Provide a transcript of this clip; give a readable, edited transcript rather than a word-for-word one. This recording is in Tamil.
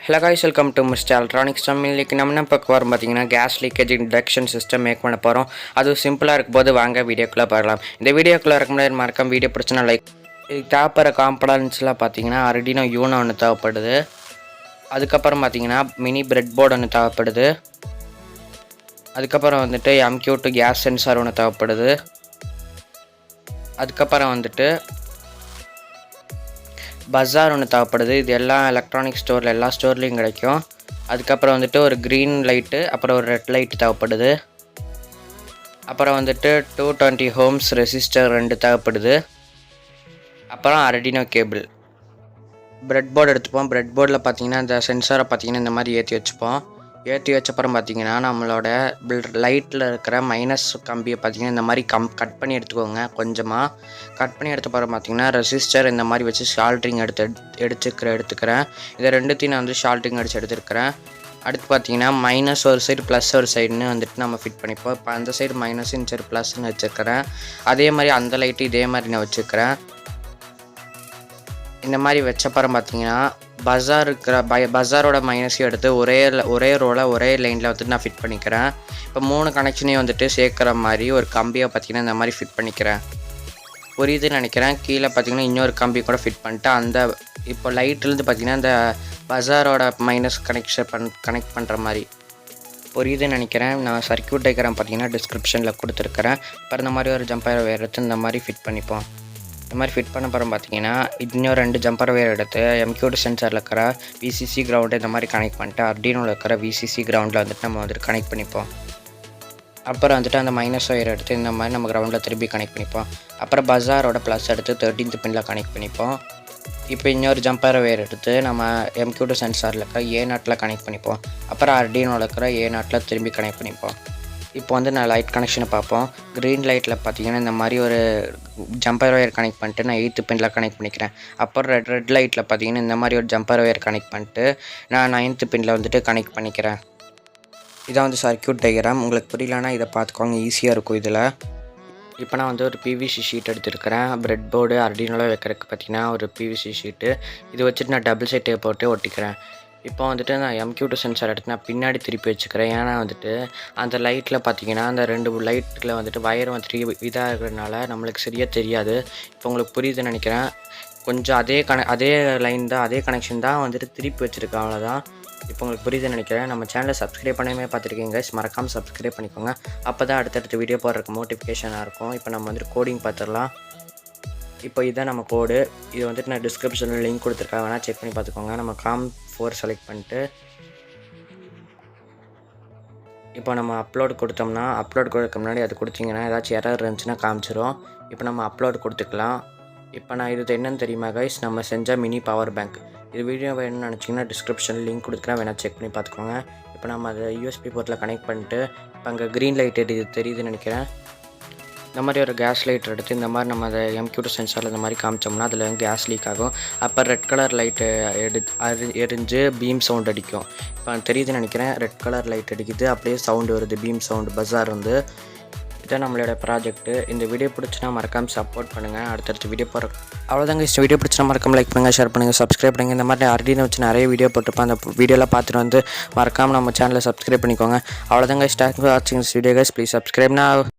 Hello guys, welcome to Mr. Electronics Channel. இன்னைக்கு நம்ம என்ன பார்க்க போறோம் பாத்தீங்கன்னா gas leakage induction system make பண்ண போறோம். அது சிம்பிளா இருக்கும்போது வாங்க வீடியோக்குள்ள போகலாம். இந்த வீடியோக்குள்ள இருக்க முன்னாடி மறக்காம வீடியோ பிடிச்சனா லைக். இதுக்கு தேவைப்படுற காம்பனன்ட்ஸ்லாம் பாத்தீங்கன்னா Arduino Uno ஒன்று தேவைப்படுது. அதுக்கப்புறம் பாத்தீங்கன்னா மினி பிரெட் போர்டு ஒன்று தேவைப்படுது. அதுக்கப்புறம் வந்துட்டு MQ2 கேஸ் சென்சார் ஒன்று தேவைப்படுது. அதுக்கப்புறம் வந்துட்டு பஜார் ஒன்று தேவைப்படுது. இது எல்லா எலக்ட்ரானிக் ஸ்டோரில் எல்லா ஸ்டோர்லேயும் கிடைக்கும். அதுக்கப்புறம் வந்துட்டு ஒரு க்ரீன் லைட்டு அப்புறம் ஒரு ரெட் லைட் தேவைப்படுது. அப்புறம் வந்துட்டு 220 ஓம்ஸ் ரெசிஸ்டர் 2 தேவைப்படுது. அப்புறம் Arduino கேபிள். பிரெட் போர்டு எடுத்துப்போம். பிரெட் போர்டில் பார்த்தீங்கன்னா இந்த சென்சாரை பார்த்தீங்கன்னா இந்த மாதிரி ஏற்றி வச்சுப்போம். ஏற்றி வச்சப்பறம் பார்த்தீங்கன்னா நம்மளோட லைட்டில் இருக்கிற மைனஸ் கம்பியை பார்த்தீங்கன்னா இந்த மாதிரி கட் பண்ணி எடுத்துக்கோங்க. கொஞ்சமாக கட் பண்ணி எடுத்தப்பறம் பார்த்தீங்கன்னா ரெசிஸ்டர் இந்த மாதிரி வச்சு ஷால்ட்ரிங் எடுத்துக்கிறேன். இதை ரெண்டுத்தையும் நான் வந்து ஷால்ட்ரிங் எடுத்துருக்கிறேன். அடுத்து பார்த்தீங்கன்னா மைனஸ் ஒரு சைடு ப்ளஸ் ஒரு சைடுன்னு வந்துட்டு நம்ம ஃபிட் பண்ணிப்போம். இப்போ அந்த சைடு மைனஸ் இந்த சைடு ப்ளஸ்ன்னு வச்சுருக்கிறேன். அதே மாதிரி அந்த லைட்டு இதே மாதிரி நான் வச்சுருக்கிறேன். இந்த மாதிரி வச்சப்பறம் பார்த்தீங்கன்னா பஜாரோட மைனஸையும் எடுத்து ஒரே ரோவில் ஒரே லைனில் வந்துட்டு நான் ஃபிட் பண்ணிக்கிறேன். இப்போ 3 கனெக்ஷனையும் வந்துட்டு சேர்க்குற மாதிரி ஒரு கம்பியை பார்த்தீங்கன்னா இந்த மாதிரி ஃபிட் பண்ணிக்கிறேன். புரியுதுன்னு நினைக்கிறேன். கீழே பார்த்தீங்கன்னா இன்னொரு கம்பி கூட ஃபிட் பண்ணிட்டு இப்போ லைட்லேருந்து பார்த்தீங்கன்னா இந்த பஜாரோட மைனஸ் கனெக்ட் பண்ணுற மாதிரி புரியுதுன்னு நினைக்கிறேன். நான் சர்க்யூட் டயக்ராம் பார்த்தீங்கன்னா டிஸ்கிரிப்ஷனில் கொடுத்துருக்குறேன். அப்புறம் இந்த மாதிரி ஒரு ஜம்பர் வேர் எடுத்து இந்த மாதிரி ஃபிட் பண்ணிப்போம். இந்த மாதிரி ஃபிட் பண்ண போகிறோம் பார்த்தீங்கன்னா இன்னும் 2 ஜம்பர் வேர் எடுத்து MQ2 சென்சாரில் இருக்கிற VCC கிரவுண்டை இந்த மாதிரி கனெக்ட் பண்ணிட்டு Arduinoவில் இருக்கிற VCC கிரவுண்டில் வந்துட்டு நம்ம வந்துட்டு கனெக்ட் பண்ணிப்போம். அப்புறம் வந்துட்டு அந்த மைனஸ் ஒயர் எடுத்து இந்த மாதிரி நம்ம கிரவுண்டில் திருப்பி கனெக்ட் பண்ணிப்போம். அப்புறம் பஜாரோட ப்ளஸ் எடுத்து 13th பின்னில் கனெக்ட் பண்ணிப்போம். இப்போ இன்னொரு ஜம்பர் வேர் எடுத்து நம்ம MQ2 சென்சாரில் இருக்கிற A0 கனெக்ட் பண்ணிப்போம். அப்புறம் Arduinoவில் இருக்கிற A0 திரும்பி கனெக்ட் பண்ணிப்போம். இப்போ வந்து நான் லைட் கனெக்ஷனை பார்ப்போம். க்ரீன் லைட்டில் பார்த்தீங்கன்னா இந்த மாதிரி ஒரு ஜம்பர் ஒயர் கனெக்ட் பண்ணிட்டு நான் 8th பின்னில் கனெக்ட் பண்ணிக்கிறேன். அப்புறம் ரெட் லைட்டில் பார்த்தீங்கன்னா இந்த மாதிரி ஒரு ஜம்பர் ஒயர் கனெக்ட் பண்ணிட்டு நான் 9th பின்னில் வந்துட்டு கனெக்ட் பண்ணிக்கிறேன். இதான் வந்து சர்க்யூட் டயக்ராம். உங்களுக்கு புரியலன்னா இதை பார்த்துக்கோங்க, ஈஸியாக இருக்கும் இதில். இப்போ நான் வந்து ஒரு PVC ஷீட் எடுத்துருக்கிறேன். பிரெட் போர்டு Arduinoவில் வைக்கிறதுக்கு பார்த்தீங்கன்னா ஒரு PVC ஷீட்டு இது வச்சுட்டு நான் டபுள் சைட் டேப் போட்டு ஒட்டிக்கிறேன். இப்போ வந்துட்டு நான் MQ2 சென்சார் எடுத்து நான் பின்னாடி திருப்பி வச்சுக்கிறேன். ஏன்னா வந்துட்டு அந்த லைட்டில் பார்த்தீங்கன்னா அந்த 2 லைட்டில் வந்துட்டு வயர் வந்துட்டு இதாக இருக்கிறதுனால நம்மளுக்கு சரியாக தெரியாது. இப்போ உங்களுக்கு புரியுதுன்னு நினைக்கிறேன். கொஞ்சம் அதே லைன் தான், அதே கனெக்ஷன் தான் வந்துட்டு திருப்பி வச்சுருக்கேன், அவ்வளோதான். இப்போ உங்களுக்கு புரியுதுன்னு நினைக்கிறேன். நம்ம சேனலை சப்ஸ்கிரைப் பண்ணாமே பார்த்துருக்கீங்க, மறக்காமல் சப்ஸ்கிரைப் பண்ணிக்கோங்க. அப்போ தான் அடுத்தடுத்த வீடியோ போடுறதுக்கு நோட்டிஃபிகேஷனாக இருக்கும். இப்போ நம்ம வந்துட்டு கோடிங் பார்த்துடலாம். இப்போ இதுதான் நம்ம கோடு. இது வந்துட்டு நான் டிஸ்கிரிப்ஷனில் லிங்க் கொடுத்துருக்கேன், வேணால் செக் பண்ணி பார்த்துக்கோங்க. நம்ம COM4 செலக்ட் பண்ணிட்டு இப்போ நம்ம அப்லோட் கொடுத்தோம்னா அப்லோட் கொடுக்க முன்னாடி அது கொடுத்தீங்கன்னா ஏதாச்சும் எரர் இருந்துச்சுன்னா காமிச்சிரும். இப்போ நம்ம அப்லோட் கொடுத்துக்கலாம். இப்போ நான் இது என்னென்னு தெரியுமா கைஸ், நம்ம செஞ்ச மினி பவர் பேங்க். இது வீடியோ வேணும்னு நினச்சிங்கன்னா டிஸ்கிரிப்ஷனில் லிங்க் கொடுக்குறேன், வேணால் செக் பண்ணி பார்த்துக்கோங்க. இப்போ நம்ம அதை USB போர்ட்டில் கனெக்ட் பண்ணிட்டு இப்போ அங்கே க்ரீன் லைட் தெரியுதுன்னு நினைக்கிறேன். இந்த மாதிரி ஒரு கேஸ் லைட் எடுத்து இந்த மாதிரி நம்ம அதை MQ2 சென்சாரில் இந்த மாதிரி காமிச்சோம்னா அதில் கேஸ் லீக் ஆகும். அப்போ ரெட் கலர் லைட்டு எரிஞ்சு பீம் சவுண்ட் அடிக்கும். இப்போ தெரியுதுன்னு நினைக்கிறேன். ரெட் கலர் லைட் அடிக்குது, அப்படியே சவுண்டு வருது, பீம் சவுண்டு பஜார் வந்து. இதுதான் நம்மளோட ப்ராஜெக்ட்டு. இந்த வீடியோ பிடிச்சினா மறக்காமல் சப்போர்ட் பண்ணுங்கள். அடுத்தடுத்த வீடியோ போகிற அவ்வளோதாங்க. இந்த வீடியோ பிடிச்சினா மறக்காமல் லைக் பண்ணுங்கள், ஷேர் பண்ணுங்கள், சப்ஸ்கிரைப் பண்ணுங்கள். இந்த மாதிரி Arduino வச்சு நிறைய வீடியோ போட்டுருப்பேன். அந்த வீடியோலாம் பார்த்துட்டு வந்து மறக்காமல் நம்ம சேனலை சப்ஸ்கிரைப் பண்ணிக்கோங்க. அவ்வளோதாங்க. ஸ்டார்ட் வாட்சிங் this video guys, please subscribe. நான்